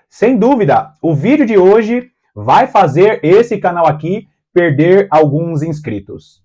Sem dúvida, o vídeo de hoje vai fazer esse canal aqui perder alguns inscritos.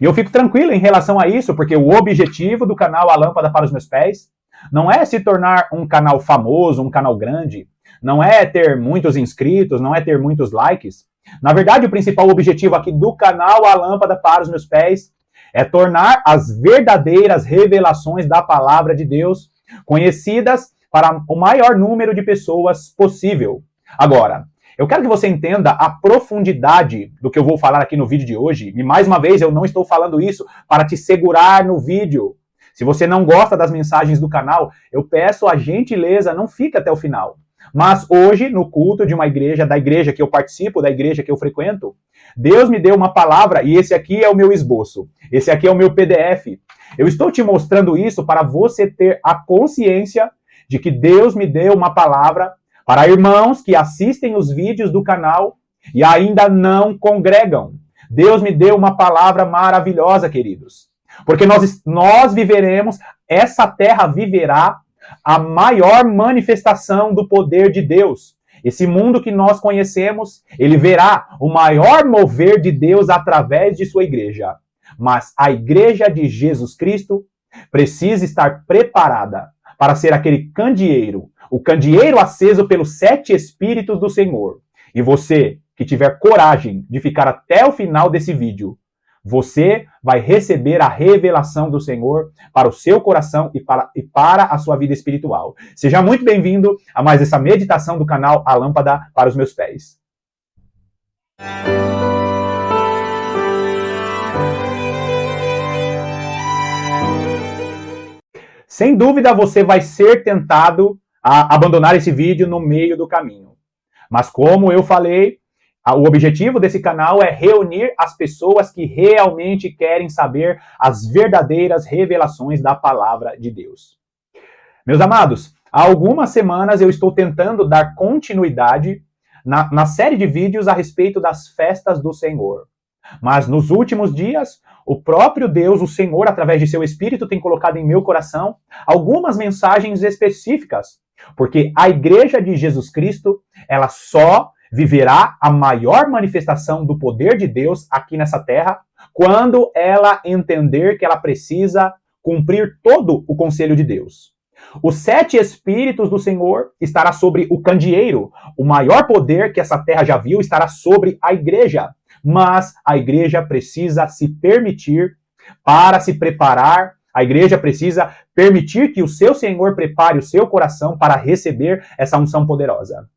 E eu fico tranquilo em relação a isso, porque o objetivo do canal A Lâmpada para os Meus Pés não é se tornar um canal famoso, um canal grande, não é ter muitos inscritos, não é ter muitos likes. Na verdade, o principal objetivo aqui do canal A Lâmpada para os Meus Pés é tornar as verdadeiras revelações da Palavra de Deus conhecidas para o maior número de pessoas possível. Agora, eu quero que você entenda a profundidade do que eu vou falar aqui no vídeo de hoje. E mais uma vez, eu não estou falando isso para te segurar no vídeo. Se você não gosta das mensagens do canal, eu peço a gentileza, não fique até o final. Mas hoje, no culto de uma igreja, da igreja que eu participo, da igreja que eu frequento, Deus me deu uma palavra e esse aqui é o meu esboço. Esse aqui é o meu PDF. Eu estou te mostrando isso para você ter a consciência de que Deus me deu uma palavra para irmãos que assistem os vídeos do canal e ainda não congregam. Deus me deu uma palavra maravilhosa, queridos. Porque nós viveremos, essa terra viverá a maior manifestação do poder de Deus. Esse mundo que nós conhecemos, ele verá o maior mover de Deus através de sua igreja. Mas a igreja de Jesus Cristo precisa estar preparada para ser aquele candeeiro, o candeeiro aceso pelos 7 Espíritos do Senhor. E você que tiver coragem de ficar até o final desse vídeo, você vai receber a revelação do Senhor para o seu coração e para a sua vida espiritual. Seja muito bem-vindo a mais essa meditação do canal A Lâmpada para os Meus Pés. Sem dúvida você vai ser tentado a abandonar esse vídeo no meio do caminho. Mas como eu falei, o objetivo desse canal é reunir as pessoas que realmente querem saber as verdadeiras revelações da Palavra de Deus. Meus amados, há algumas semanas eu estou tentando dar continuidade na série de vídeos a respeito das festas do Senhor. Mas nos últimos dias, o próprio Deus, o Senhor, através de seu Espírito, tem colocado em meu coração algumas mensagens específicas. Porque a igreja de Jesus Cristo, ela só viverá a maior manifestação do poder de Deus aqui nessa terra quando ela entender que ela precisa cumprir todo o conselho de Deus. Os 7 Espíritos do Senhor estará sobre o candeeiro. O maior poder que essa terra já viu estará sobre a igreja. Mas a igreja precisa se permitir para se preparar. A igreja precisa permitir que o seu Senhor prepare o seu coração para receber essa unção poderosa.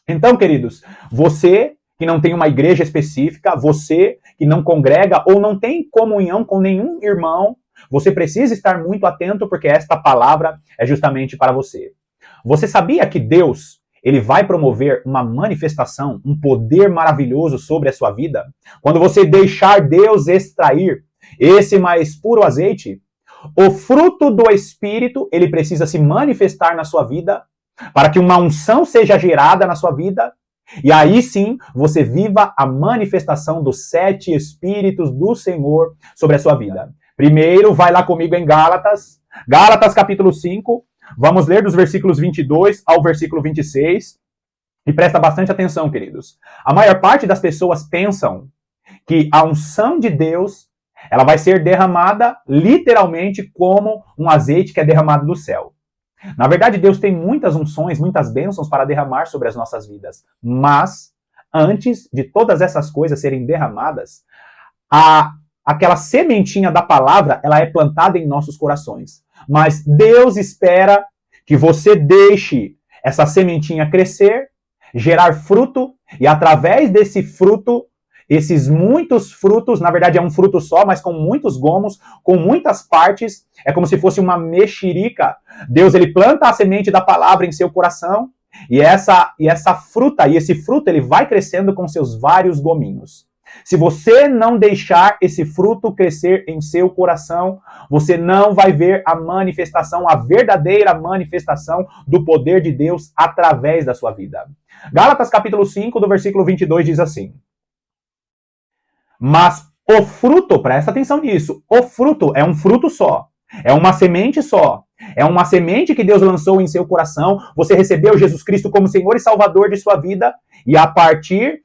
Então, queridos, você que não tem uma igreja específica, você que não congrega ou não tem comunhão com nenhum irmão, você precisa estar muito atento porque esta palavra é justamente para você. Você sabia que Deus, ele vai promover uma manifestação, um poder maravilhoso sobre a sua vida? Quando você deixar Deus extrair esse mais puro azeite, o fruto do Espírito, ele precisa se manifestar na sua vida para que uma unção seja gerada na sua vida, e aí sim você viva a manifestação dos 7 Espíritos do Senhor sobre a sua vida. Primeiro, vai lá comigo em Gálatas capítulo 5, vamos ler dos versículos 22 ao versículo 26, e presta bastante atenção, queridos. A maior parte das pessoas pensam que a unção de Deus, ela vai ser derramada literalmente como um azeite que é derramado do céu. Na verdade, Deus tem muitas unções, muitas bênçãos para derramar sobre as nossas vidas. Mas, antes de todas essas coisas serem derramadas, aquela sementinha da palavra, ela é plantada em nossos corações. Mas Deus espera que você deixe essa sementinha crescer, gerar fruto, e através desse fruto, esses muitos frutos, na verdade é um fruto só, mas com muitos gomos, com muitas partes, é como se fosse uma mexerica. Deus, ele planta a semente da palavra em seu coração, e essa fruta, e esse fruto, ele vai crescendo com seus vários gominhos. Se você não deixar esse fruto crescer em seu coração, você não vai ver a manifestação, a verdadeira manifestação do poder de Deus através da sua vida. Gálatas capítulo 5, do versículo 22 diz assim: mas o fruto, presta atenção nisso, o fruto é um fruto só, é uma semente só, É uma semente que Deus lançou em seu coração. Você recebeu Jesus Cristo como Senhor e Salvador de sua vida. E a partir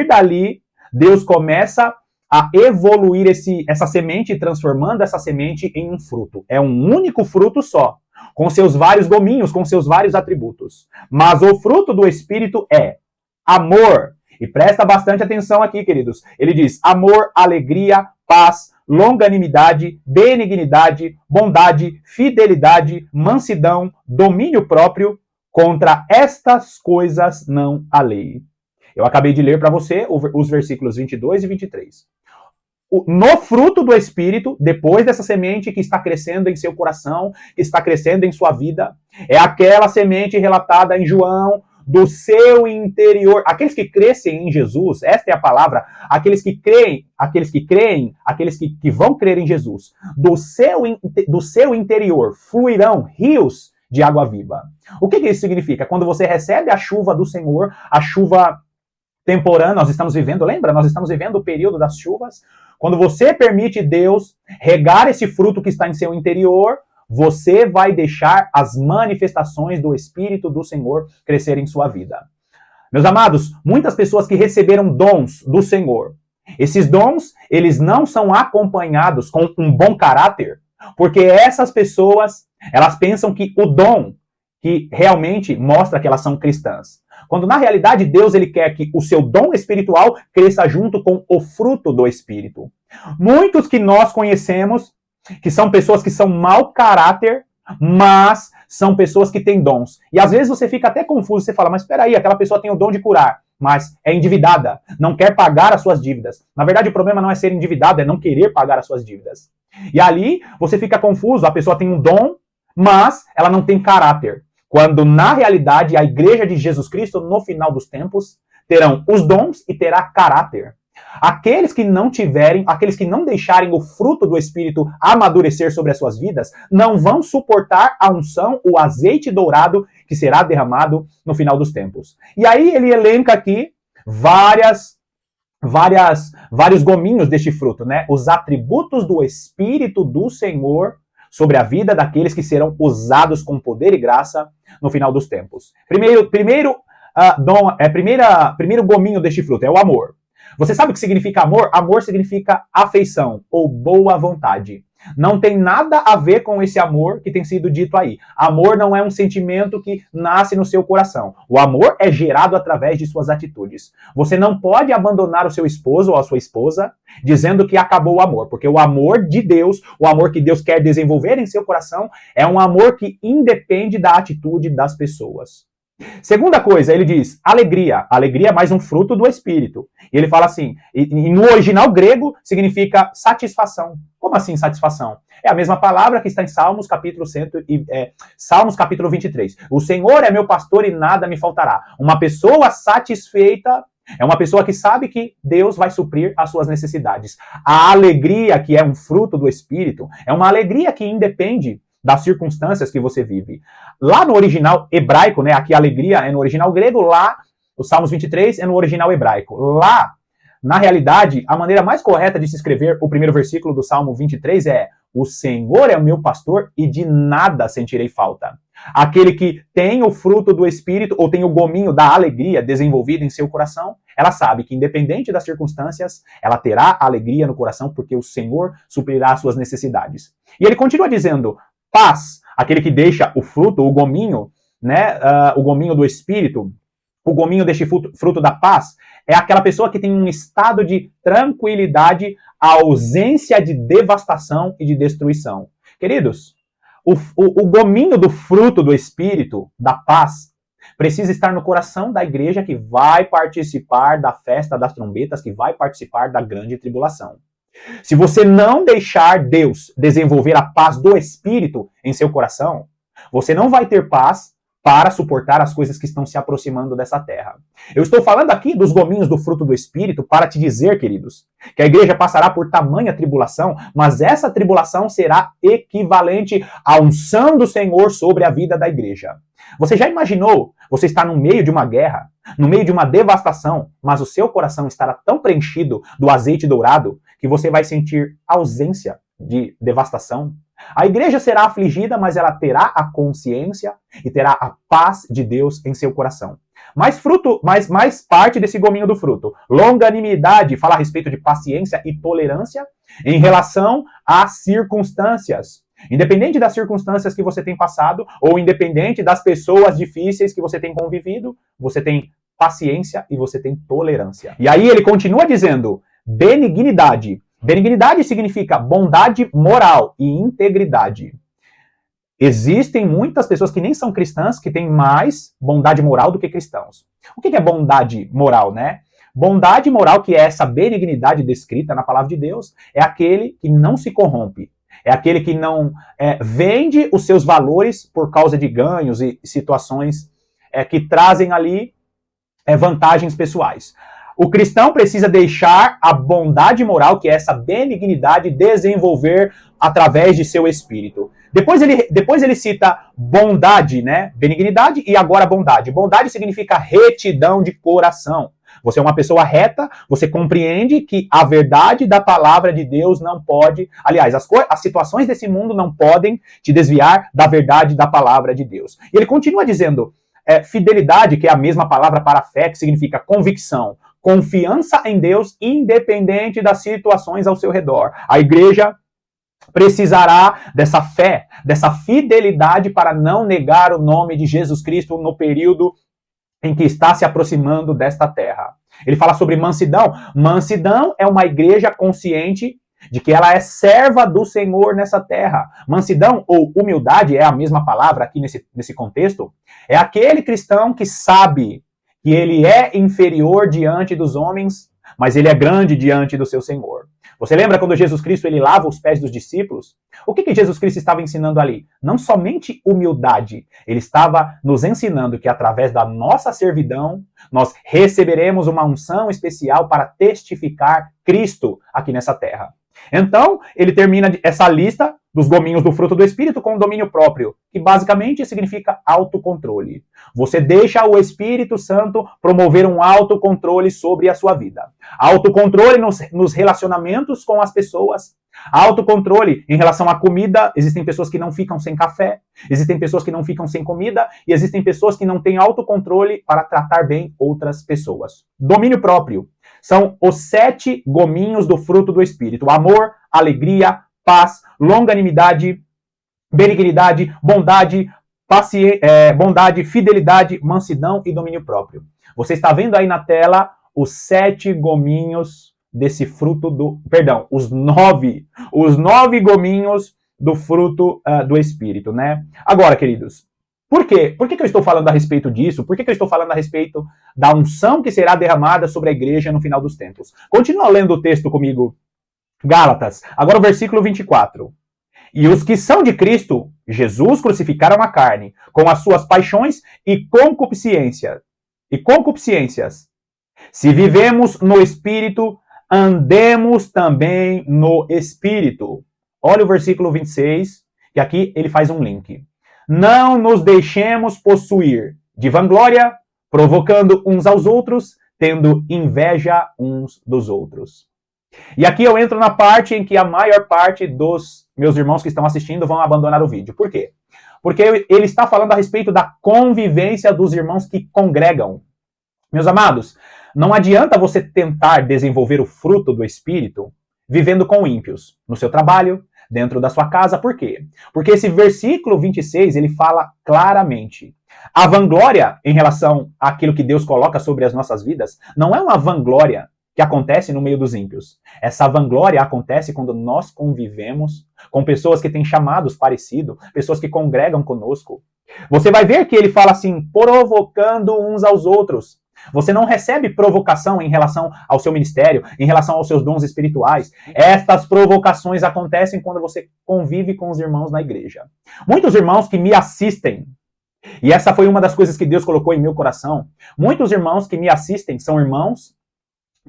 dali, Deus começa a evoluir essa semente, transformando essa semente em um fruto. É um único fruto só, com seus vários gominhos, com seus vários atributos. Mas o fruto do Espírito é amor. E presta bastante atenção aqui, queridos. Ele diz amor, alegria, paz, longanimidade, benignidade, bondade, fidelidade, mansidão, domínio próprio. Contra estas coisas não há lei. Eu acabei de ler para você os versículos 22 e 23. No fruto do Espírito, depois dessa semente que está crescendo em seu coração, que está crescendo em sua vida, é aquela semente relatada em João, do seu interior. Aqueles que crescem em Jesus, esta é a palavra, aqueles que vão crer em Jesus, do seu interior fluirão rios de água viva. O que isso significa? Quando você recebe a chuva do Senhor, a chuva temporânea, nós estamos vivendo, lembra? Nós estamos vivendo o período das chuvas. Quando você permite Deus regar esse fruto que está em seu interior, você vai deixar as manifestações do Espírito do Senhor crescer em sua vida. Meus amados, muitas pessoas que receberam dons do Senhor, esses dons, eles não são acompanhados com um bom caráter, porque essas pessoas, elas pensam que o dom que realmente mostra que elas são cristãs. Quando na realidade Deus ele quer que o seu dom espiritual cresça junto com o fruto do Espírito. Muitos que nós conhecemos, que são pessoas que são mau caráter, mas são pessoas que têm dons. E às vezes você fica até confuso, você fala, mas espera aí, aquela pessoa tem o dom de curar, mas é endividada, não quer pagar as suas dívidas. Na verdade o problema não é ser endividado, é não querer pagar as suas dívidas. E ali você fica confuso, a pessoa tem um dom, mas ela não tem caráter. Quando, na realidade, a igreja de Jesus Cristo, no final dos tempos, terão os dons e terá caráter. Aqueles que não tiverem, aqueles que não deixarem o fruto do Espírito amadurecer sobre as suas vidas, não vão suportar a unção, o azeite dourado que será derramado no final dos tempos. E aí ele elenca aqui vários gominhos deste fruto, né? Os atributos do Espírito do Senhor sobre a vida daqueles que serão usados com poder e graça no final dos tempos. Primeiro gominho deste fruto é o amor. Você sabe o que significa amor? Amor significa afeição ou boa vontade. Não tem nada a ver com esse amor que tem sido dito aí. Amor não é um sentimento que nasce no seu coração. O amor é gerado através de suas atitudes. Você não pode abandonar o seu esposo ou a sua esposa dizendo que acabou o amor, porque o amor de Deus, o amor que Deus quer desenvolver em seu coração, é um amor que independe da atitude das pessoas. Segunda coisa, ele diz alegria. Alegria é mais um fruto do Espírito. E ele fala assim, e no original grego significa satisfação. Como assim satisfação? É a mesma palavra que está em Salmos capítulo 23. O Senhor é meu pastor e nada me faltará. Uma pessoa satisfeita é uma pessoa que sabe que Deus vai suprir as suas necessidades. A alegria, que é um fruto do Espírito, é uma alegria que independe das circunstâncias que você vive. Lá no original hebraico, né, aqui a alegria é no original grego, lá o Salmos 23 é no original hebraico. Lá, na realidade, a maneira mais correta de se escrever o primeiro versículo do Salmo 23 é: o Senhor é o meu pastor e de nada sentirei falta. Aquele que tem o fruto do Espírito ou tem o gominho da alegria desenvolvido em seu coração, ela sabe que independente das circunstâncias, ela terá alegria no coração porque o Senhor suprirá as suas necessidades. E ele continua dizendo: paz, aquele que deixa o fruto, o gominho, né, o gominho do Espírito, o gominho deste fruto da paz, é aquela pessoa que tem um estado de tranquilidade, a ausência de devastação e de destruição. Queridos, o gominho do fruto do Espírito, da paz, precisa estar no coração da igreja que vai participar da festa das trombetas, que vai participar da grande tribulação. Se você não deixar Deus desenvolver a paz do Espírito em seu coração, você não vai ter paz para suportar as coisas que estão se aproximando dessa terra. Eu estou falando aqui dos gominhos do fruto do Espírito para te dizer, queridos, que a igreja passará por tamanha tribulação, mas essa tribulação será equivalente à unção do Senhor sobre a vida da igreja. Você já imaginou? Você está no meio de uma guerra, no meio de uma devastação, mas o seu coração estará tão preenchido do azeite dourado que você vai sentir ausência de devastação. A igreja será afligida, mas ela terá a consciência e terá a paz de Deus em seu coração. Mais parte desse gominho do fruto. Longanimidade fala a respeito de paciência e tolerância em relação às circunstâncias. Independente das circunstâncias que você tem passado, ou independente das pessoas difíceis que você tem convivido, você tem paciência e você tem tolerância. E aí ele continua dizendo, benignidade. Benignidade significa bondade moral e integridade. Existem muitas pessoas que nem são cristãs que têm mais bondade moral do que cristãos. O que é bondade moral, né? Bondade moral, que é essa benignidade descrita na palavra de Deus, é aquele que não se corrompe. É aquele que não vende os seus valores por causa de ganhos e situações que trazem ali vantagens pessoais. O cristão precisa deixar a bondade moral, que é essa benignidade, desenvolver através de seu espírito. Depois ele cita bondade, né? Benignidade e agora bondade. Bondade significa retidão de coração. Você é uma pessoa reta, você compreende que a verdade da palavra de Deus não pode... Aliás, as situações desse mundo não podem te desviar da verdade da palavra de Deus. E ele continua dizendo, fidelidade, que é a mesma palavra para fé, que significa convicção, confiança em Deus, independente das situações ao seu redor. A igreja precisará dessa fé, dessa fidelidade para não negar o nome de Jesus Cristo no período em que está se aproximando desta terra. Ele fala sobre mansidão. Mansidão é uma igreja consciente de que ela é serva do Senhor nessa terra. Mansidão ou humildade é a mesma palavra aqui nesse contexto. É aquele cristão que sabe que ele é inferior diante dos homens, mas ele é grande diante do seu Senhor. Você lembra quando Jesus Cristo ele lava os pés dos discípulos? O que Jesus Cristo estava ensinando ali? Não somente humildade. Ele estava nos ensinando que através da nossa servidão, nós receberemos uma unção especial para testificar Cristo aqui nessa terra. Então, ele termina essa lista dos gominhos do fruto do Espírito com o domínio próprio, que basicamente significa autocontrole. Você deixa o Espírito Santo promover um autocontrole sobre a sua vida. Autocontrole nos relacionamentos com as pessoas. Autocontrole em relação à comida. Existem pessoas que não ficam sem café, existem pessoas que não ficam sem comida, e existem pessoas que não têm autocontrole para tratar bem outras pessoas. Domínio próprio. São os 7 gominhos do fruto do Espírito. Amor, alegria, paz, longanimidade, benignidade, bondade, bondade, fidelidade, mansidão e domínio próprio. Você está vendo aí na tela os 7 gominhos desse fruto do... Perdão, os 9 gominhos do fruto do Espírito, né? Agora, queridos, por quê? Por que eu estou falando a respeito disso? Por que eu estou falando a respeito da unção que será derramada sobre a igreja no final dos tempos? Continua lendo o texto comigo. Gálatas, agora o versículo 24. E os que são de Cristo, Jesus crucificaram a carne, com as suas paixões e concupiscências. Se vivemos no Espírito, andemos também no Espírito. Olha o versículo 26, que aqui ele faz um link. Não nos deixemos possuir de vanglória, provocando uns aos outros, tendo inveja uns dos outros. E aqui eu entro na parte em que a maior parte dos meus irmãos que estão assistindo vão abandonar o vídeo. Por quê? Porque ele está falando a respeito da convivência dos irmãos que congregam. Meus amados, não adianta você tentar desenvolver o fruto do Espírito vivendo com ímpios, no seu trabalho, dentro da sua casa. Por quê? Porque esse versículo 26, ele fala claramente. A vanglória em relação àquilo que Deus coloca sobre as nossas vidas não é uma vanglória que acontece no meio dos ímpios. Essa vanglória acontece quando nós convivemos com pessoas que têm chamados parecidos, pessoas que congregam conosco. Você vai ver que ele fala assim, provocando uns aos outros. Você não recebe provocação em relação ao seu ministério, em relação aos seus dons espirituais. Estas provocações acontecem quando você convive com os irmãos na igreja. Muitos irmãos que me assistem, e essa foi uma das coisas que Deus colocou em meu coração, muitos irmãos que me assistem são irmãos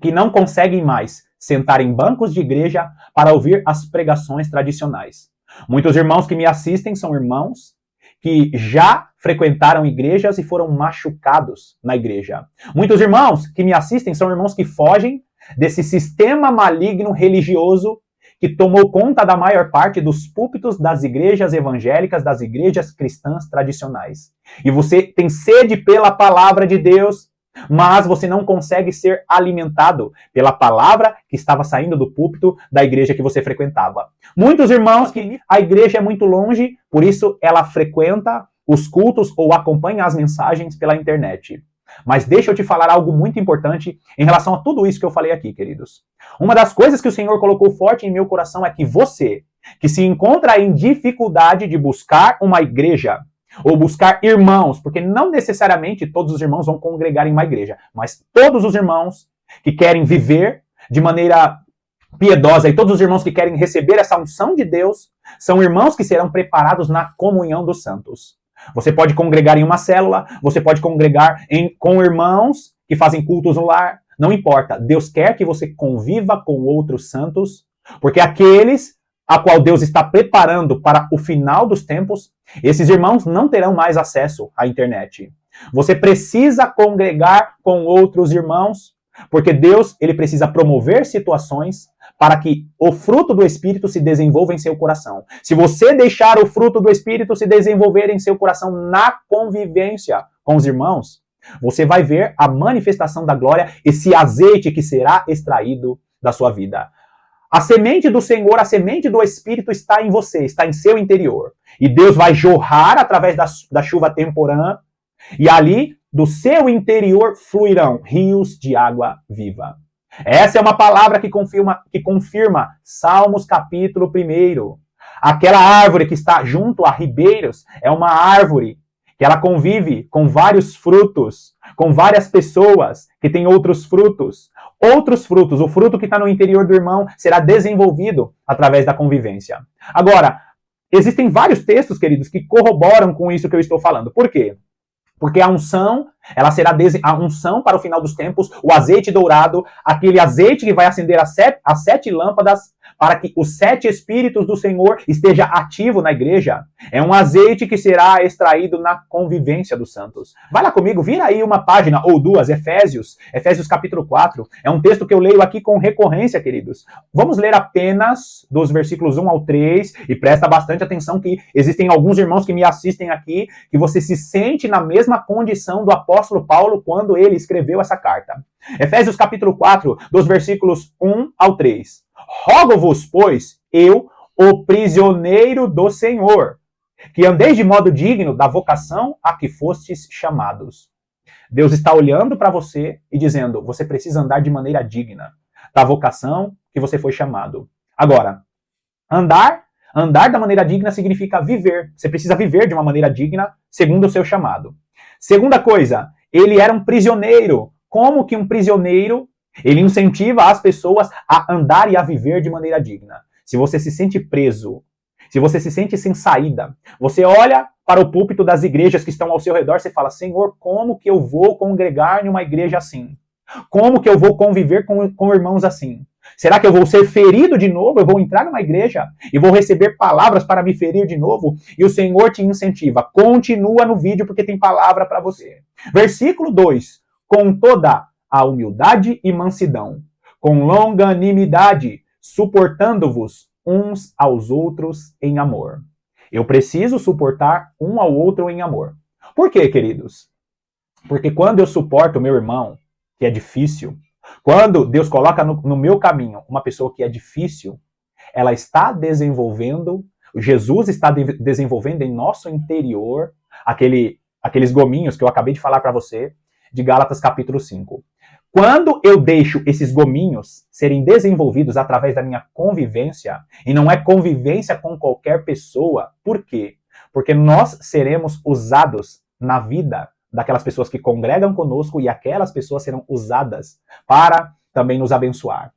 que não conseguem mais sentar em bancos de igreja para ouvir as pregações tradicionais. Muitos irmãos que me assistem são irmãos que já frequentaram igrejas e foram machucados na igreja. Muitos irmãos que me assistem são irmãos que fogem desse sistema maligno religioso que tomou conta da maior parte dos púlpitos das igrejas evangélicas, das igrejas cristãs tradicionais. E você tem sede pela palavra de Deus, mas você não consegue ser alimentado pela palavra que estava saindo do púlpito da igreja que você frequentava. Muitos irmãos que a igreja é muito longe, por isso ela frequenta os cultos ou acompanha as mensagens pela internet. Mas deixa eu te falar algo muito importante em relação a tudo isso que eu falei aqui, queridos. Uma das coisas que o Senhor colocou forte em meu coração é que você, que se encontra em dificuldade de buscar uma igreja, ou buscar irmãos, porque não necessariamente todos os irmãos vão congregar em uma igreja, mas todos os irmãos que querem viver de maneira piedosa e todos os irmãos que querem receber essa unção de Deus são irmãos que serão preparados na comunhão dos santos. Você pode congregar em uma célula, você pode congregar com irmãos que fazem cultos no lar, não importa. Deus quer que você conviva com outros santos, porque aqueles a qual Deus está preparando para o final dos tempos, esses irmãos não terão mais acesso à internet. Você precisa congregar com outros irmãos, porque Deus ele precisa promover situações para que o fruto do Espírito se desenvolva em seu coração. Se você deixar o fruto do Espírito se desenvolver em seu coração na convivência com os irmãos, você vai ver a manifestação da glória, esse azeite que será extraído da sua vida. A semente do Senhor, a semente do Espírito está em você, está em seu interior. E Deus vai jorrar através da chuva temporã, e ali do seu interior fluirão rios de água viva. Essa é uma palavra que confirma Salmos capítulo 1. Aquela árvore que está junto a ribeiros é uma árvore que ela convive com vários frutos, com várias pessoas que têm outros frutos. Outros frutos, o fruto que está no interior do irmão será desenvolvido através da convivência. Agora, existem vários textos, queridos, que corroboram com isso que eu estou falando. Por quê? Porque a unção, ela será a unção para o final dos tempos, o azeite dourado, aquele azeite que vai acender as sete lâmpadas para que os 7 Espíritos do Senhor esteja ativo na igreja. É um azeite que será extraído na convivência dos santos. Vai lá comigo, vira aí uma página ou duas, Efésios capítulo 4. É um texto que eu leio aqui com recorrência, queridos. Vamos ler apenas dos versículos 1 ao 3 e presta bastante atenção que existem alguns irmãos que me assistem aqui, que você se sente na mesma condição do apóstolo Paulo quando ele escreveu essa carta. Efésios capítulo 4, dos versículos 1 ao 3. Rogo-vos, pois, eu, o prisioneiro do Senhor, que andeis de modo digno da vocação a que fostes chamados. Deus está olhando para você e dizendo, você precisa andar de maneira digna da vocação que você foi chamado. Agora, andar da maneira digna significa viver. Você precisa viver de uma maneira digna segundo o seu chamado. Segunda coisa, ele era um prisioneiro. Como que um prisioneiro, ele incentiva as pessoas a andar e a viver de maneira digna? Se você se sente preso, se você se sente sem saída, você olha para o púlpito das igrejas que estão ao seu redor, você fala, Senhor, como que eu vou congregar em uma igreja assim? Como que eu vou conviver com irmãos assim? Será que eu vou ser ferido de novo? Eu vou entrar numa igreja e vou receber palavras para me ferir de novo? E o Senhor te incentiva. Continua no vídeo porque tem palavra para você. Versículo 2. Com toda a humildade e mansidão, com longanimidade, suportando-vos uns aos outros em amor. Eu preciso suportar um ao outro em amor. Por quê, queridos? Porque quando eu suporto o meu irmão, que é difícil, quando Deus coloca no meu caminho uma pessoa que é difícil, ela está desenvolvendo, Jesus está desenvolvendo em nosso interior aqueles gominhos que eu acabei de falar para você, de Gálatas capítulo 5. Quando eu deixo esses gominhos serem desenvolvidos através da minha convivência, e não é convivência com qualquer pessoa, por quê? Porque nós seremos usados na vida daquelas pessoas que congregam conosco e aquelas pessoas serão usadas para também nos abençoar.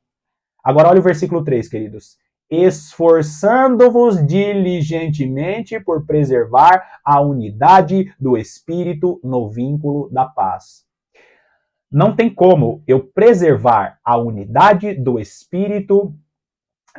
Agora olha o versículo 3, queridos. Esforçando-vos diligentemente por preservar a unidade do Espírito no vínculo da paz. Não tem como eu preservar a unidade do Espírito,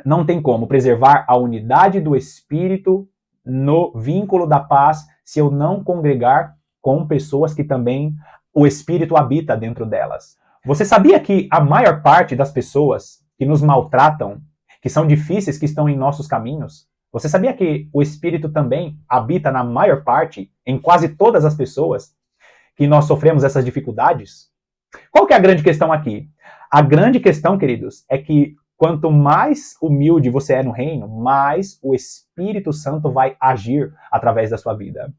não tem como preservar a unidade do Espírito no vínculo da paz se eu não congregar com pessoas que também o Espírito habita dentro delas. Você sabia que a maior parte das pessoas que nos maltratam, que são difíceis, que estão em nossos caminhos? Você sabia que o Espírito também habita na maior parte, em quase todas as pessoas, que nós sofremos essas dificuldades? Qual que é a grande questão aqui? A grande questão, queridos, é que quanto mais humilde você é no reino, mais o Espírito Santo vai agir através da sua vida.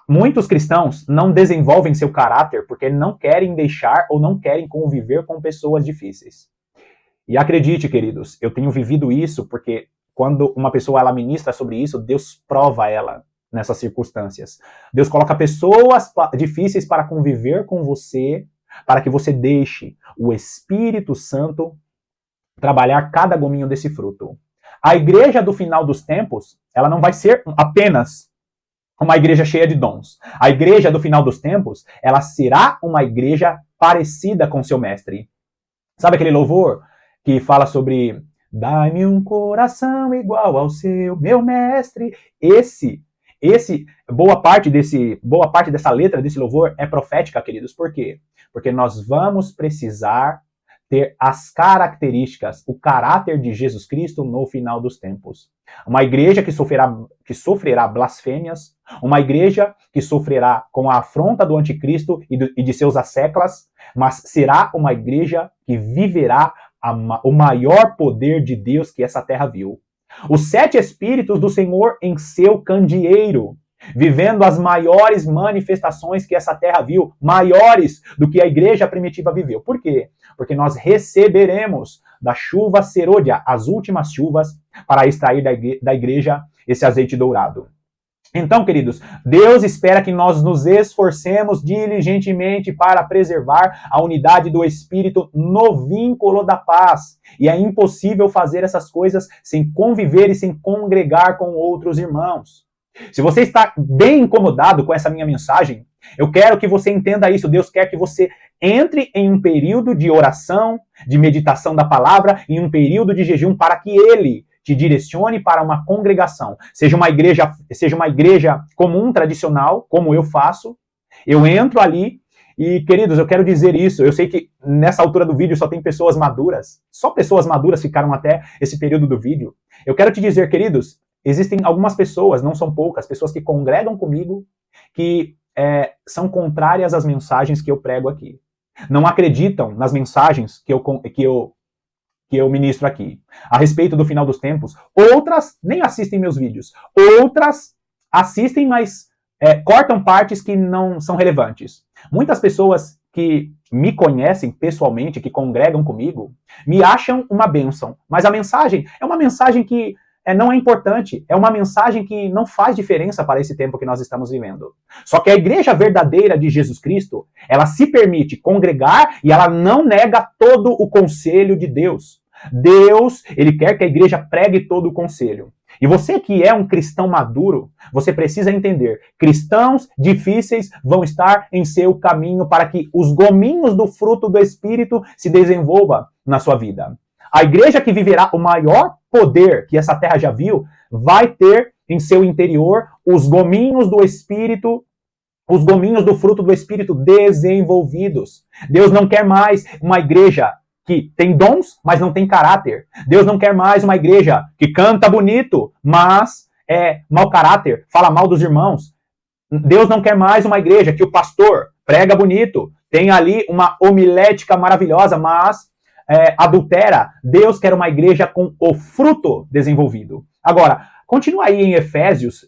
Muitos cristãos não desenvolvem seu caráter porque não querem deixar ou não querem conviver com pessoas difíceis. E acredite, queridos, eu tenho vivido isso porque quando uma pessoa ela ministra sobre isso, Deus prova ela nessas circunstâncias. Deus coloca pessoas difíceis para conviver com você, para que você deixe o Espírito Santo trabalhar cada gominho desse fruto. A igreja do final dos tempos, ela não vai ser apenas uma igreja cheia de dons. A igreja do final dos tempos, ela será uma igreja parecida com seu mestre. Sabe aquele louvor que fala sobre dai-me um coração igual ao seu, meu mestre? Boa parte dessa letra, desse louvor é profética, queridos. Por quê? Porque nós vamos precisar ter as características, o caráter de Jesus Cristo no final dos tempos. Uma igreja que sofrerá blasfêmias, uma igreja que sofrerá com a afronta do anticristo e de seus asseclas, mas será uma igreja que viverá o maior poder de Deus que essa terra viu. Os 7 Espíritos do Senhor em seu candeeiro, vivendo as maiores manifestações que essa terra viu, maiores do que a igreja primitiva viveu. Por quê? Porque nós receberemos da chuva serôdia, as últimas chuvas, para extrair da igreja esse azeite dourado. Então, queridos, Deus espera que nós nos esforcemos diligentemente para preservar a unidade do Espírito no vínculo da paz. E é impossível fazer essas coisas sem conviver e sem congregar com outros irmãos. Se você está bem incomodado com essa minha mensagem, eu quero que você entenda isso. Deus quer que você entre em um período de oração, de meditação da palavra, em um período de jejum para que Ele te direcione para uma congregação. Seja uma igreja comum, tradicional, como eu faço. Eu entro ali e, queridos, eu quero dizer isso. Eu sei que nessa altura do vídeo só tem pessoas maduras. Só pessoas maduras ficaram até esse período do vídeo. Eu quero te dizer, queridos, existem algumas pessoas, não são poucas, pessoas que congregam comigo, que são contrárias às mensagens que eu prego aqui. Não acreditam nas mensagens que eu ministro aqui. A respeito do final dos tempos, outras nem assistem meus vídeos. Outras assistem, mas cortam partes que não são relevantes. Muitas pessoas que me conhecem pessoalmente, que congregam comigo, me acham uma bênção. Mas a mensagem é uma mensagem que não é importante, é uma mensagem que não faz diferença para esse tempo que nós estamos vivendo. Só que a igreja verdadeira de Jesus Cristo, ela se permite congregar e ela não nega todo o conselho de Deus. Deus, ele quer que a igreja pregue todo o conselho. E você que é um cristão maduro, você precisa entender, cristãos difíceis vão estar em seu caminho para que os gominhos do fruto do Espírito se desenvolvam na sua vida. A igreja que viverá o maior poder que essa terra já viu, vai ter em seu interior os gominhos do Espírito, os gominhos do fruto do Espírito desenvolvidos. Deus não quer mais uma igreja que tem dons, mas não tem caráter. Deus não quer mais uma igreja que canta bonito, mas é mau caráter, fala mal dos irmãos. Deus não quer mais uma igreja que o pastor prega bonito, tem ali uma homilética maravilhosa, mas adultera. Deus quer uma igreja com o fruto desenvolvido. Agora, continua aí em Efésios,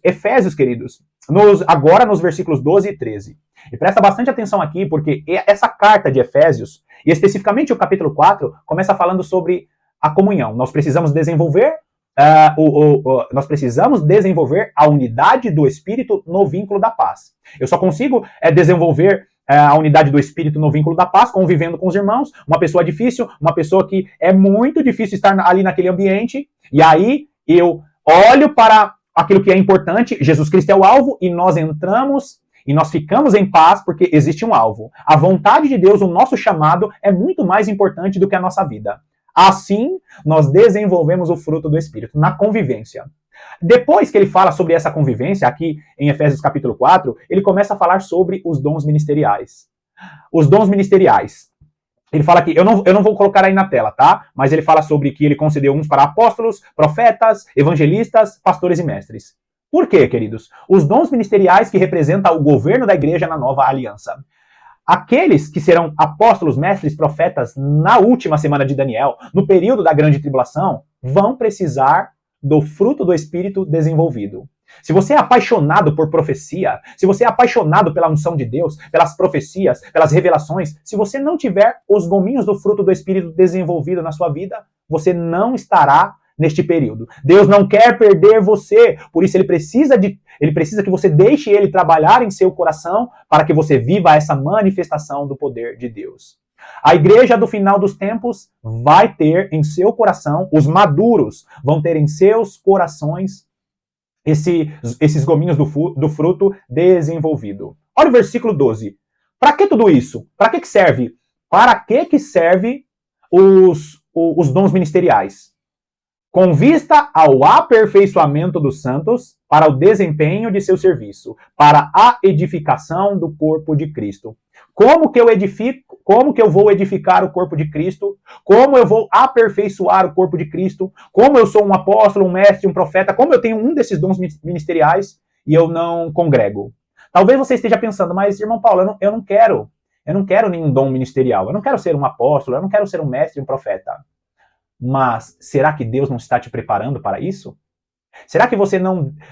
queridos, agora nos versículos 12 e 13. E presta bastante atenção aqui, porque essa carta de Efésios, e especificamente o capítulo 4, começa falando sobre a comunhão. Nós precisamos desenvolver a unidade do Espírito no vínculo da paz. Eu só consigo desenvolver a unidade do Espírito no vínculo da paz, convivendo com os irmãos, uma pessoa difícil, uma pessoa que é muito difícil estar ali naquele ambiente, e aí eu olho para aquilo que é importante, Jesus Cristo é o alvo, e nós entramos e nós ficamos em paz porque existe um alvo. A vontade de Deus, o nosso chamado, é muito mais importante do que a nossa vida. Assim, nós desenvolvemos o fruto do Espírito, na convivência. Depois que ele fala sobre essa convivência, aqui em Efésios capítulo 4, ele começa a falar sobre os dons ministeriais. Os dons ministeriais. Ele fala que, eu não vou colocar aí na tela, tá? Mas ele fala sobre que ele concedeu uns para apóstolos, profetas, evangelistas, pastores e mestres. Por quê, queridos? Os dons ministeriais que representam o governo da igreja na nova aliança. Aqueles que serão apóstolos, mestres, profetas na última semana de Daniel, no período da grande tribulação, vão precisar do fruto do Espírito desenvolvido. Se você é apaixonado por profecia, se você é apaixonado pela unção de Deus, pelas profecias, pelas revelações, se você não tiver os gominhos do fruto do Espírito desenvolvido na sua vida, você não estará neste período. Deus não quer perder você, por isso ele precisa que você deixe ele trabalhar em seu coração para que você viva essa manifestação do poder de Deus. A igreja do final dos tempos vai ter em seu coração, os maduros vão ter em seus corações esses gominhos do fruto desenvolvido. Olha o versículo 12. Para que tudo isso? Para que serve? Para que serve os dons ministeriais? Com vista ao aperfeiçoamento dos santos, para o desempenho de seu serviço, para a edificação do corpo de Cristo. Como que eu vou edificar o corpo de Cristo? Como eu vou aperfeiçoar o corpo de Cristo? Como eu sou um apóstolo, um mestre, um profeta? Como eu tenho um desses dons ministeriais e eu não congrego? Talvez você esteja pensando, mas irmão Paulo, eu não quero nenhum dom ministerial. Eu não quero ser um apóstolo, eu não quero ser um mestre, um profeta. Mas será que Deus não está te preparando para isso? Será que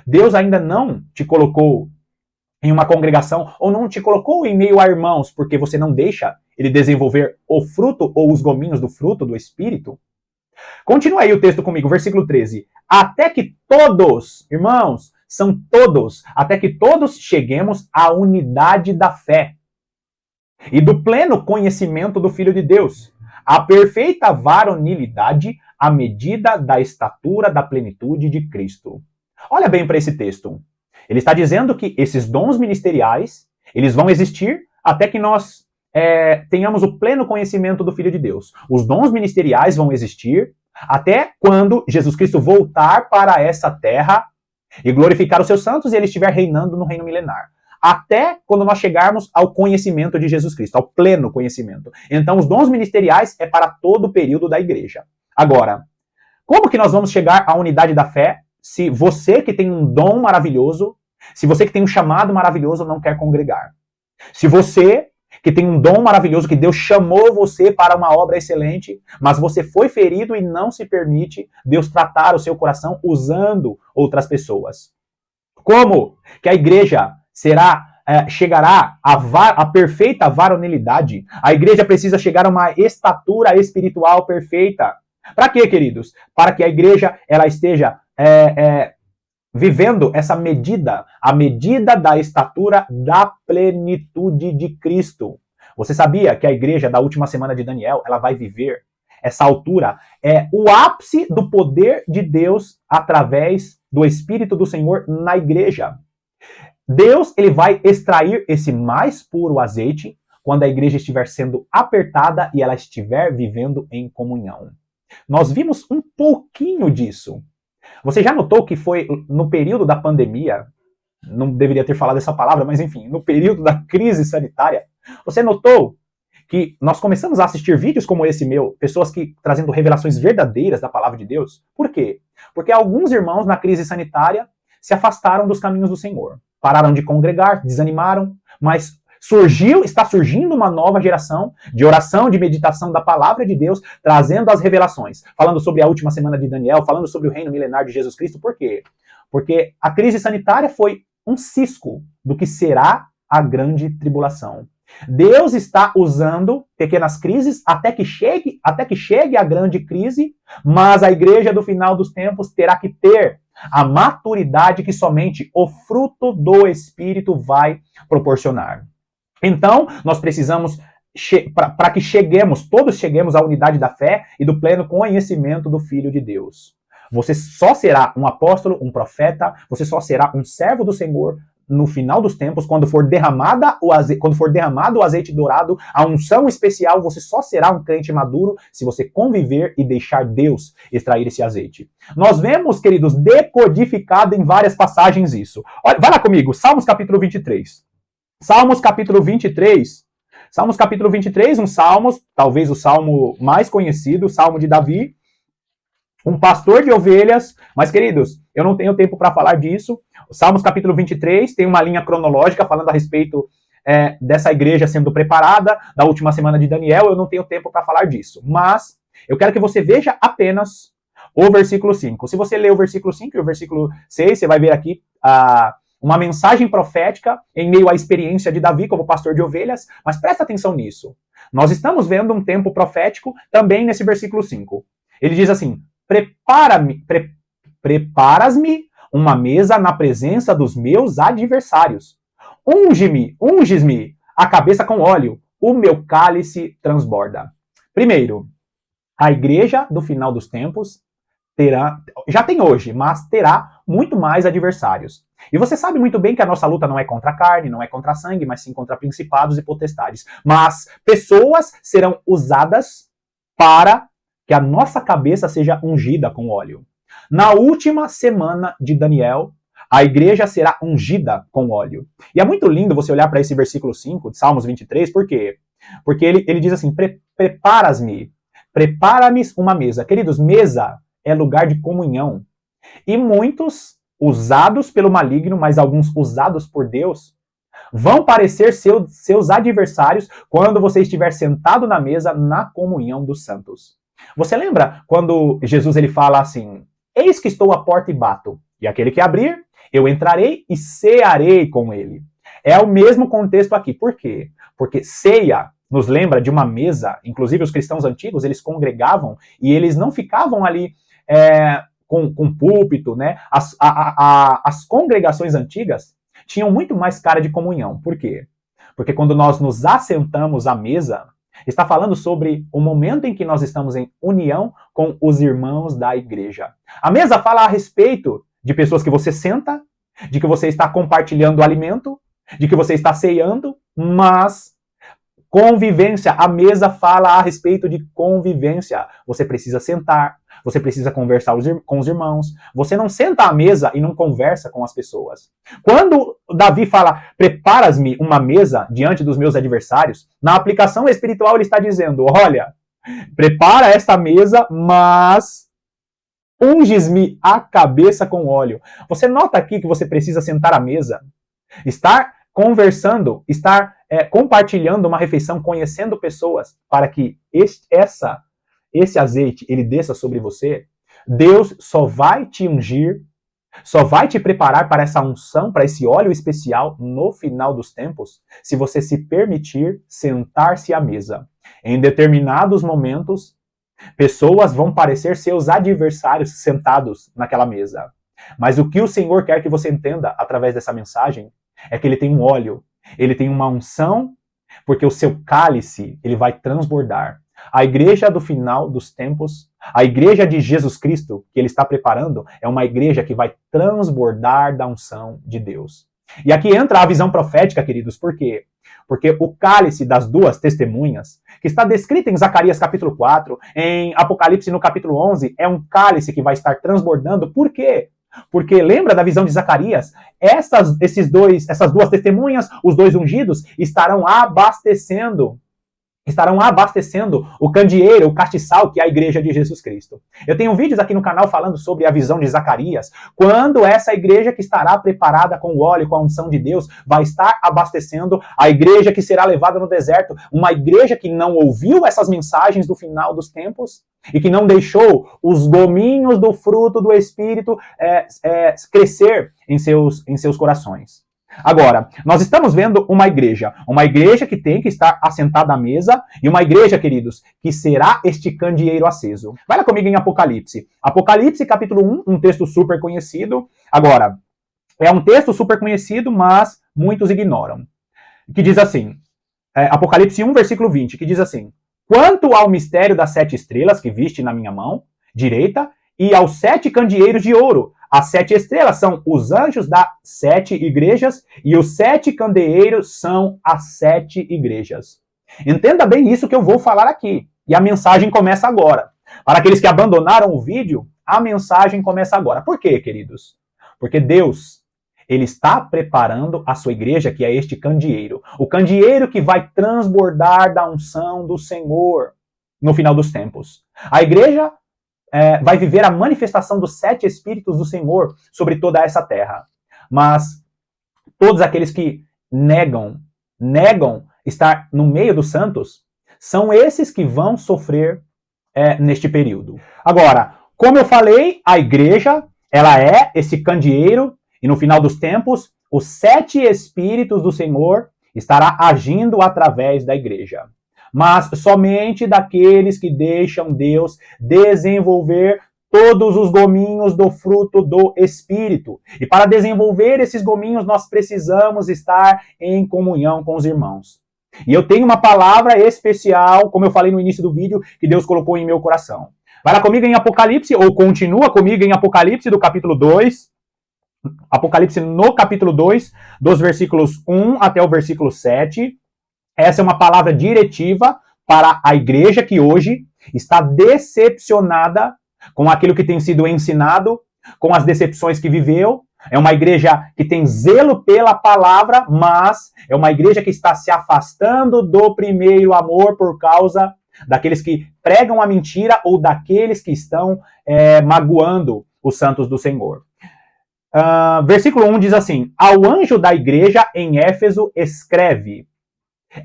Deus ainda não te colocou em uma congregação ou não te colocou em meio a irmãos porque você não deixa ele desenvolver o fruto ou os gominhos do fruto do Espírito? Continua aí o texto comigo, versículo 13. Até que todos, irmãos, são todos, até que todos cheguemos à unidade da fé e do pleno conhecimento do Filho de Deus, a perfeita varonilidade à medida da estatura da plenitude de Cristo. Olha bem para esse texto. Ele está dizendo que esses dons ministeriais, eles vão existir até que nós tenhamos o pleno conhecimento do Filho de Deus. Os dons ministeriais vão existir até quando Jesus Cristo voltar para essa terra e glorificar os seus santos e ele estiver reinando no reino milenar. Até quando nós chegarmos ao conhecimento de Jesus Cristo, ao pleno conhecimento. Então, os dons ministeriais é para todo o período da igreja. Agora, como que nós vamos chegar à unidade da fé se você que tem um dom maravilhoso, se você que tem um chamado maravilhoso não quer congregar? Se você que tem um dom maravilhoso, que Deus chamou você para uma obra excelente, mas você foi ferido e não se permite Deus tratar o seu coração usando outras pessoas. Como que a igreja chegará à perfeita varonilidade? A igreja precisa chegar a uma estatura espiritual perfeita. Para quê, queridos? Para que a igreja ela esteja vivendo essa medida, a medida da estatura da plenitude de Cristo. Você sabia que a igreja da última semana de Daniel, ela vai viver essa altura? É o ápice do poder de Deus através do Espírito do Senhor na igreja. Deus ele vai extrair esse mais puro azeite quando a igreja estiver sendo apertada e ela estiver vivendo em comunhão. Nós vimos um pouquinho disso. Você já notou que foi no período da pandemia, não deveria ter falado essa palavra, mas enfim, no período da crise sanitária, você notou que nós começamos a assistir vídeos como esse meu, pessoas que trazendo revelações verdadeiras da palavra de Deus? Por quê? Porque alguns irmãos na crise sanitária se afastaram dos caminhos do Senhor. Pararam de congregar, desanimaram, mas está surgindo uma nova geração de oração, de meditação da palavra de Deus, trazendo as revelações, falando sobre a última semana de Daniel, falando sobre o reino milenar de Jesus Cristo. Por quê? Porque a crise sanitária foi um cisco do que será a grande tribulação. Deus está usando pequenas crises até que chegue a grande crise, mas a igreja do final dos tempos terá que ter a maturidade que somente o fruto do Espírito vai proporcionar. Então, nós precisamos, para que todos cheguemos à unidade da fé e do pleno conhecimento do Filho de Deus. Você só será um apóstolo, um profeta, você só será um servo do Senhor no final dos tempos, quando for derramado o azeite dourado, a unção especial, você só será um crente maduro se você conviver e deixar Deus extrair esse azeite. Nós vemos, queridos, decodificado em várias passagens isso. Olha, vai lá comigo, Salmos capítulo 23. Salmos capítulo 23 Salmos capítulo 23, um salmo, talvez o salmo mais conhecido, o salmo de Davi, um pastor de ovelhas, mas queridos, eu não tenho tempo para falar disso. Salmos capítulo 23 tem uma linha cronológica falando a respeito dessa igreja sendo preparada, da última semana de Daniel, eu não tenho tempo para falar disso. Mas eu quero que você veja apenas o versículo 5. Se você ler o versículo 5 e o versículo 6, você vai ver aqui uma mensagem profética em meio à experiência de Davi como pastor de ovelhas, mas presta atenção nisso. Nós estamos vendo um tempo profético também nesse versículo 5. Ele diz assim: preparas-me uma mesa na presença dos meus adversários. Unges-me a cabeça com óleo, o meu cálice transborda. Primeiro, a igreja do final dos tempos terá, já tem hoje, mas terá muito mais adversários. E você sabe muito bem que a nossa luta não é contra a carne, não é contra sangue, mas sim contra principados e potestades. Mas pessoas serão usadas para que a nossa cabeça seja ungida com óleo. Na última semana de Daniel, a igreja será ungida com óleo. E é muito lindo você olhar para esse versículo 5 de Salmos 23, por quê? Porque ele diz assim: prepara-me uma mesa. Queridos, mesa é lugar de comunhão. E muitos, usados pelo maligno, mas alguns usados por Deus, vão parecer seus adversários quando você estiver sentado na mesa na comunhão dos santos. Você lembra quando Jesus ele fala assim: eis que estou à porta e bato, e aquele que abrir, eu entrarei e cearei com ele. É o mesmo contexto aqui. Por quê? Porque ceia nos lembra de uma mesa. Inclusive os cristãos antigos, eles congregavam e eles não ficavam ali com púlpito, né? As congregações antigas tinham muito mais cara de comunhão. Por quê? Porque quando nós nos assentamos à mesa, está falando sobre o momento em que nós estamos em união com os irmãos da igreja. A mesa fala a respeito de pessoas que você senta, de que você está compartilhando o alimento, de que você está ceando, mas convivência, a mesa fala a respeito de convivência. Você precisa sentar, você precisa conversar com os irmãos. Você não senta à mesa e não conversa com as pessoas. Quando Davi fala, preparas-me uma mesa diante dos meus adversários, na aplicação espiritual ele está dizendo, olha, prepara esta mesa, mas unges-me a cabeça com óleo. Você nota aqui que você precisa sentar à mesa, estar conversando, estar compartilhando uma refeição, conhecendo pessoas, para que esse azeite ele desça sobre você. Deus só vai te ungir, só vai te preparar para essa unção, para esse óleo especial no final dos tempos, se você se permitir sentar-se à mesa. Em determinados momentos, pessoas vão parecer seus adversários sentados naquela mesa. Mas o que o Senhor quer que você entenda através dessa mensagem é que ele tem um óleo, ele tem uma unção, porque o seu cálice ele vai transbordar. A igreja do final dos tempos, a igreja de Jesus Cristo que ele está preparando, é uma igreja que vai transbordar da unção de Deus. E aqui entra a visão profética, queridos, por quê? Porque o cálice das duas testemunhas, que está descrito em Zacarias capítulo 4, em Apocalipse no capítulo 11, é um cálice que vai estar transbordando. Por quê? Porque lembra da visão de Zacarias? Essas duas testemunhas, os dois ungidos, estarão abastecendo o candeeiro, o castiçal, que é a igreja de Jesus Cristo. Eu tenho vídeos aqui no canal falando sobre a visão de Zacarias, quando essa igreja que estará preparada com o óleo, com a unção de Deus, vai estar abastecendo a igreja que será levada no deserto, uma igreja que não ouviu essas mensagens do final dos tempos e que não deixou os gominhos do fruto do Espírito crescer em seus corações. Agora, nós estamos vendo uma igreja que tem que estar assentada à mesa, e uma igreja, queridos, que será este candeeiro aceso. Vai lá comigo em Apocalipse. Apocalipse, capítulo 1, um texto super conhecido. Agora, é um texto super conhecido, mas muitos ignoram. Que diz assim, Apocalipse 1, versículo 20, que diz assim, quanto ao mistério das 7 estrelas que viste na minha mão direita, e aos 7 candeeiros de ouro. As 7 estrelas são os anjos das 7 igrejas e os 7 candeeiros são as 7 igrejas. Entenda bem isso que eu vou falar aqui. E a mensagem começa agora. Para aqueles que abandonaram o vídeo, a mensagem começa agora. Por quê, queridos? Porque Deus, Ele está preparando a sua igreja, que é este candeeiro. O candeeiro que vai transbordar da unção do Senhor no final dos tempos. A igreja vai viver a manifestação dos 7 Espíritos do Senhor sobre toda essa terra. Mas todos aqueles que negam estar no meio dos santos, são esses que vão sofrer neste período. Agora, como eu falei, a igreja, ela é esse candeeiro, e no final dos tempos, os 7 Espíritos do Senhor estará agindo através da igreja. Mas somente daqueles que deixam Deus desenvolver todos os gominhos do fruto do Espírito. E para desenvolver esses gominhos, nós precisamos estar em comunhão com os irmãos. E eu tenho uma palavra especial, como eu falei no início do vídeo, que Deus colocou em meu coração. Vai lá comigo em Apocalipse, ou continua comigo em Apocalipse do capítulo 2. Apocalipse no capítulo 2, dos versículos 1 até o versículo 7. Essa é uma palavra diretiva para a igreja que hoje está decepcionada com aquilo que tem sido ensinado, com as decepções que viveu. É uma igreja que tem zelo pela palavra, mas é uma igreja que está se afastando do primeiro amor por causa daqueles que pregam a mentira ou daqueles que estão magoando os santos do Senhor. Versículo 1 diz assim: ao anjo da igreja em Éfeso escreve: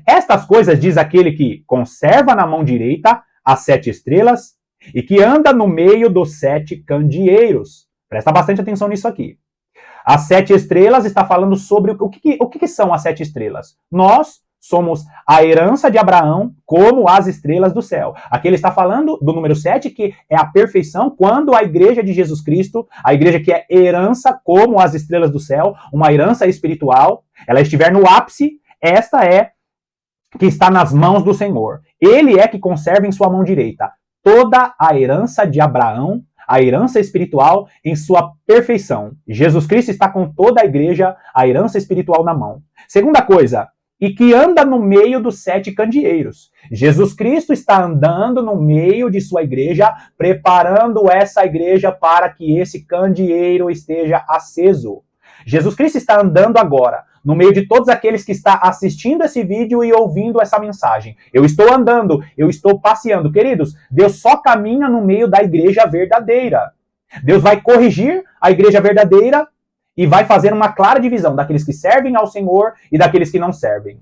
estas coisas diz aquele que conserva na mão direita as 7 estrelas e que anda no meio dos 7 candeeiros. Presta bastante atenção nisso aqui. As 7 estrelas está falando sobre o que são as 7 estrelas. Nós somos a herança de Abraão como as estrelas do céu. Aqui ele está falando do número 7, que é a perfeição, quando a igreja de Jesus Cristo, a igreja que é herança como as estrelas do céu, uma herança espiritual, ela estiver no ápice, esta é que está nas mãos do Senhor. Ele é que conserva em sua mão direita toda a herança de Abraão, a herança espiritual em sua perfeição. Jesus Cristo está com toda a igreja, a herança espiritual na mão. Segunda coisa, e que anda no meio dos 7 candeeiros. Jesus Cristo está andando no meio de sua igreja, preparando essa igreja para que esse candeeiro esteja aceso. Jesus Cristo está andando agora no meio de todos aqueles que estão assistindo esse vídeo e ouvindo essa mensagem. Eu estou andando, eu estou passeando. Queridos, Deus só caminha no meio da igreja verdadeira. Deus vai corrigir a igreja verdadeira e vai fazer uma clara divisão daqueles que servem ao Senhor e daqueles que não servem.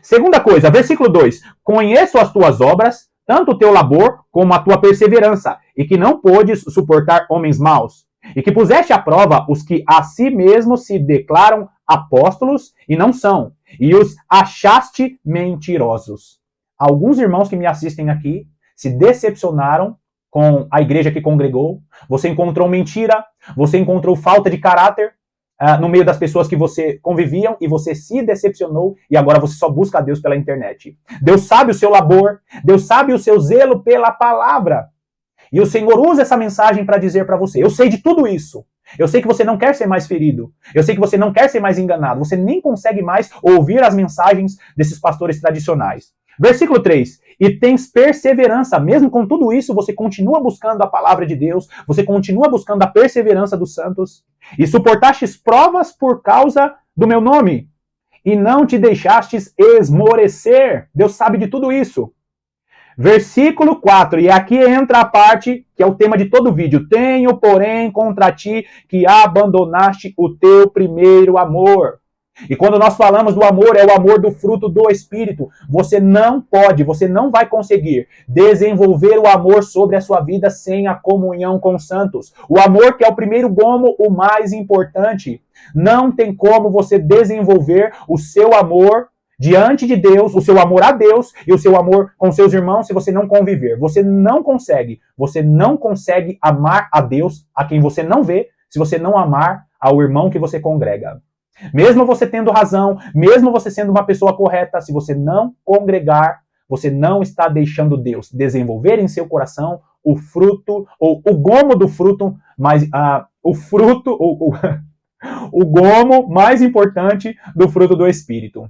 Segunda coisa, versículo 2. Conheço as tuas obras, tanto o teu labor como a tua perseverança, e que não podes suportar homens maus, e que puseste à prova os que a si mesmos se declaram apóstolos e não são, e os achaste mentirosos. Alguns irmãos que me assistem aqui se decepcionaram com a igreja que congregou. Você encontrou mentira, você encontrou falta de caráter no meio das pessoas que você conviviam e você se decepcionou e agora você só busca a Deus pela internet. Deus sabe o seu labor, Deus sabe o seu zelo pela palavra. E o Senhor usa essa mensagem para dizer para você: eu sei de tudo isso. Eu sei que você não quer ser mais ferido. Eu sei que você não quer ser mais enganado. Você nem consegue mais ouvir as mensagens desses pastores tradicionais. Versículo 3. E tens perseverança. Mesmo com tudo isso, você continua buscando a palavra de Deus. Você continua buscando a perseverança dos santos. E suportastes provas por causa do meu nome. E não te deixastes esmorecer. Deus sabe de tudo isso. Versículo 4, e aqui entra a parte que é o tema de todo o vídeo. Tenho, porém, contra ti que abandonaste o teu primeiro amor. E quando nós falamos do amor, é o amor do fruto do Espírito. Você não vai conseguir desenvolver o amor sobre a sua vida sem a comunhão com os santos. O amor que é o primeiro gomo, o mais importante. Não tem como você desenvolver o seu amor diante de Deus, o seu amor a Deus e o seu amor com seus irmãos se você não conviver. Você não consegue amar a Deus, a quem você não vê, se você não amar ao irmão que você congrega. Mesmo você tendo razão, mesmo você sendo uma pessoa correta, se você não congregar, você não está deixando Deus desenvolver em seu coração o fruto, ou o gomo do fruto, mas o gomo mais importante do fruto do Espírito.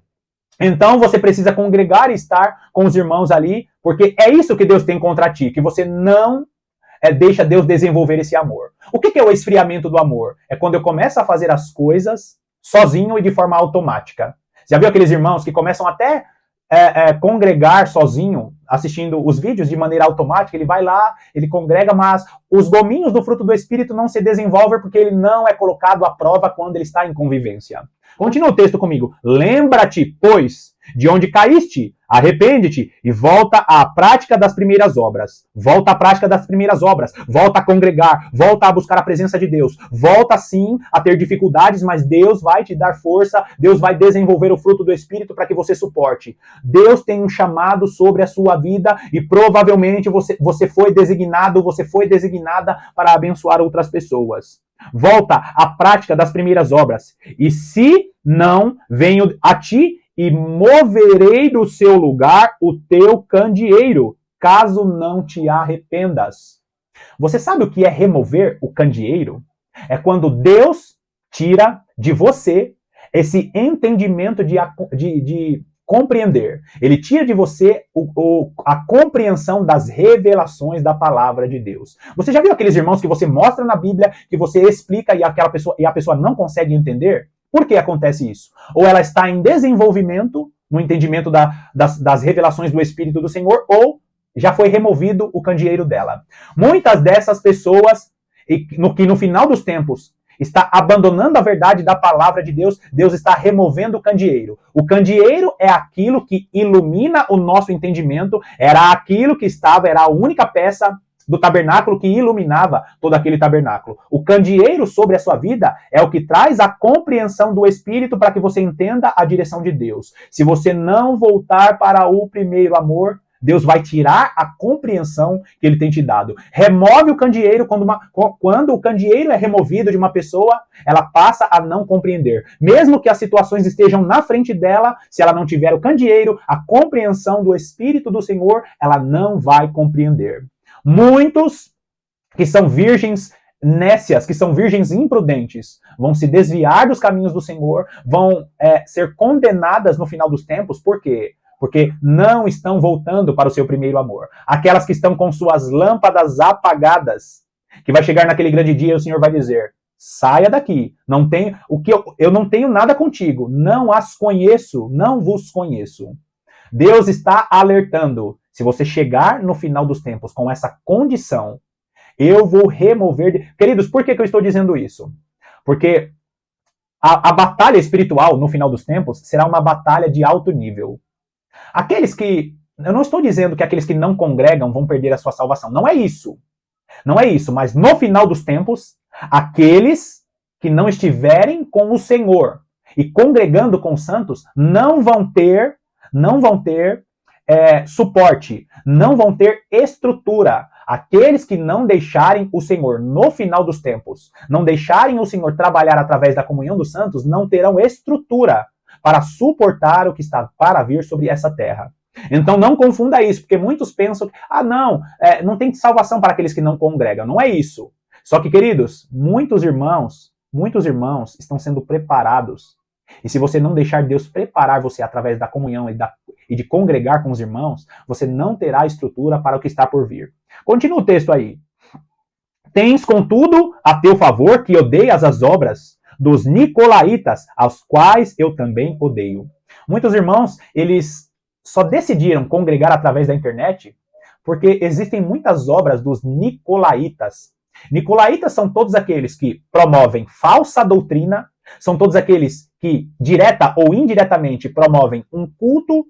Então você precisa congregar e estar com os irmãos ali, porque é isso que Deus tem contra ti, que você não deixa Deus desenvolver esse amor. O que é o esfriamento do amor? É quando eu começo a fazer as coisas sozinho e de forma automática. Já viu aqueles irmãos que começam até congregar sozinho, assistindo os vídeos de maneira automática? Ele vai lá, ele congrega, mas os domínios do fruto do Espírito não se desenvolvem porque ele não é colocado à prova quando ele está em convivência. Continua o texto comigo. Lembra-te, pois, de onde caíste, arrepende-te e volta à prática das primeiras obras. Volta à prática das primeiras obras. Volta a congregar. Volta a buscar a presença de Deus. Volta sim a ter dificuldades, mas Deus vai te dar força. Deus vai desenvolver o fruto do Espírito para que você suporte. Deus tem um chamado sobre a sua vida e provavelmente você foi designado, você foi designada para abençoar outras pessoas. Volta à prática das primeiras obras. E se não, venho a ti e moverei do seu lugar o teu candeeiro, caso não te arrependas. Você sabe o que é remover o candeeiro? É quando Deus tira de você esse entendimento de compreender. Ele tira de você a compreensão das revelações da palavra de Deus. Você já viu aqueles irmãos que você mostra na Bíblia, que você explica e a pessoa não consegue entender? Por que acontece isso? Ou ela está em desenvolvimento, no entendimento das revelações do Espírito do Senhor, ou já foi removido o candeeiro dela. Muitas dessas pessoas, que no final dos tempos, está abandonando a verdade da palavra de Deus, Deus está removendo o candeeiro. O candeeiro é aquilo que ilumina o nosso entendimento, era aquilo que era a única peça do tabernáculo que iluminava todo aquele tabernáculo. O candeeiro sobre a sua vida é o que traz a compreensão do Espírito para que você entenda a direção de Deus. Se você não voltar para o primeiro amor, Deus vai tirar a compreensão que Ele tem te dado. Remove o candeeiro, quando o candeeiro é removido de uma pessoa, ela passa a não compreender. Mesmo que as situações estejam na frente dela, se ela não tiver o candeeiro, a compreensão do Espírito do Senhor, ela não vai compreender. Muitos que são virgens nécias, que são virgens imprudentes, vão se desviar dos caminhos do Senhor, vão ser condenadas no final dos tempos. Por quê? Porque não estão voltando para o seu primeiro amor. Aquelas que estão com suas lâmpadas apagadas, que vai chegar naquele grande dia e o Senhor vai dizer: saia daqui, eu não tenho nada contigo, não as conheço, não vos conheço. Deus está alertando. Se você chegar no final dos tempos com essa condição, eu vou remover... Queridos, por que eu estou dizendo isso? Porque a batalha espiritual no final dos tempos será uma batalha de alto nível. Aqueles que... Eu não estou dizendo que aqueles que não congregam vão perder a sua salvação. Não é isso. Não é isso. Mas no final dos tempos, aqueles que não estiverem com o Senhor e congregando com os santos não vão ter suporte, não vão ter estrutura. Aqueles que não deixarem o Senhor no final dos tempos, não deixarem o Senhor trabalhar através da comunhão dos santos, não terão estrutura para suportar o que está para vir sobre essa terra. Então não confunda isso, porque muitos pensam que, não tem salvação para aqueles que não congregam. Não é isso. Só que, queridos, muitos irmãos estão sendo preparados. E se você não deixar Deus preparar você através da comunhão e de congregar com os irmãos, você não terá estrutura para o que está por vir. Continua o texto aí. Tens, contudo, a teu favor que odeias as obras dos nicolaítas, aos quais eu também odeio. Muitos irmãos, eles só decidiram congregar através da internet porque existem muitas obras dos nicolaítas. Nicolaítas são todos aqueles que promovem falsa doutrina, são todos aqueles que, direta ou indiretamente, promovem um culto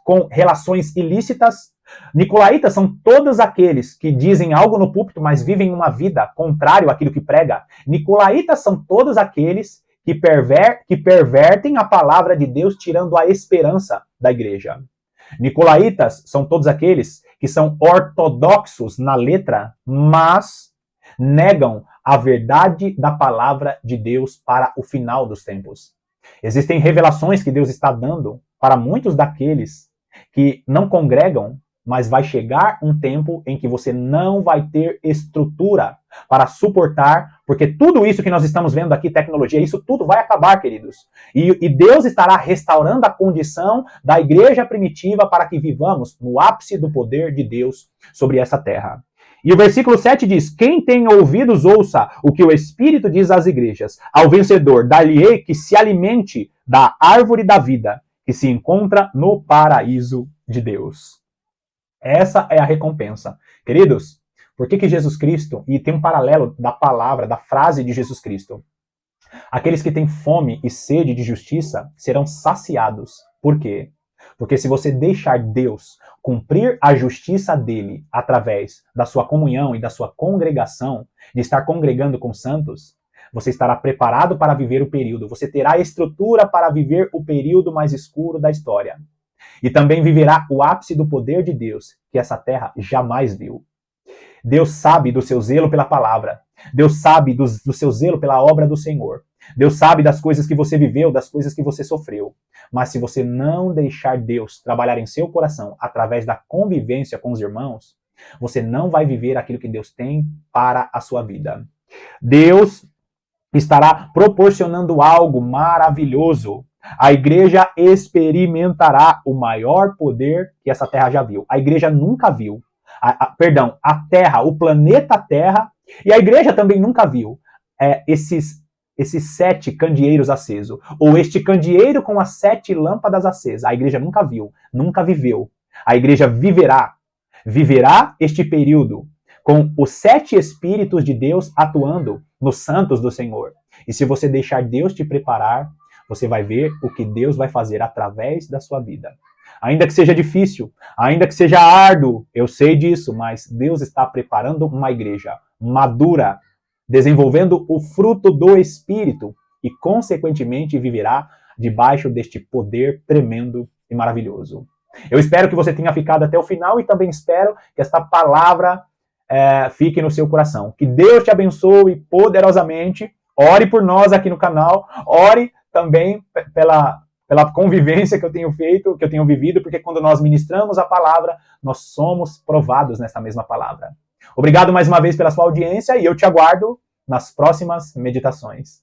com relações ilícitas. Nicolaítas são todos aqueles que dizem algo no púlpito, mas vivem uma vida contrária àquilo que prega. Nicolaítas são todos aqueles que pervertem a palavra de Deus, tirando a esperança da igreja. Nicolaítas são todos aqueles que são ortodoxos na letra, mas negam a verdade da palavra de Deus para o final dos tempos. Existem revelações que Deus está dando para muitos daqueles que não congregam, mas vai chegar um tempo em que você não vai ter estrutura para suportar, porque tudo isso que nós estamos vendo aqui, tecnologia, isso tudo vai acabar, queridos. E Deus estará restaurando a condição da igreja primitiva para que vivamos no ápice do poder de Deus sobre essa terra. E o versículo 7 diz: quem tem ouvidos, ouça o que o Espírito diz às igrejas. Ao vencedor, dar-lhe-ei que se alimente da árvore da vida, que se encontra no paraíso de Deus. Essa é a recompensa. Queridos, por que Jesus Cristo, e tem um paralelo da palavra, da frase de Jesus Cristo, aqueles que têm fome e sede de justiça serão saciados. Por quê? Porque se você deixar Deus cumprir a justiça dele através da sua comunhão e da sua congregação, de estar congregando com santos, você estará preparado para viver o período, você terá estrutura para viver o período mais escuro da história. E também viverá o ápice do poder de Deus, que essa terra jamais viu. Deus sabe do seu zelo pela palavra. Deus sabe do seu zelo pela obra do Senhor. Deus sabe das coisas que você viveu, das coisas que você sofreu. Mas se você não deixar Deus trabalhar em seu coração através da convivência com os irmãos, você não vai viver aquilo que Deus tem para a sua vida. Deus estará proporcionando algo maravilhoso. A igreja experimentará o maior poder que essa terra já viu. A igreja nunca viu. A Terra, o planeta Terra, e a igreja também nunca viu esses 7 candeeiros acesos, ou este candeeiro com as 7 lâmpadas acesas. A igreja nunca viu, nunca viveu. A igreja viverá este período com os 7 Espíritos de Deus atuando nos santos do Senhor. E se você deixar Deus te preparar, você vai ver o que Deus vai fazer através da sua vida. Ainda que seja difícil, ainda que seja árduo, eu sei disso, mas Deus está preparando uma igreja madura, desenvolvendo o fruto do Espírito e, consequentemente, viverá debaixo deste poder tremendo e maravilhoso. Eu espero que você tenha ficado até o final e também espero que esta palavra fique no seu coração. Que Deus te abençoe poderosamente. Ore por nós aqui no canal. Ore também pela convivência que eu tenho feito, que eu tenho vivido, porque quando nós ministramos a palavra, nós somos provados nesta mesma palavra. Obrigado mais uma vez pela sua audiência e eu te aguardo nas próximas meditações.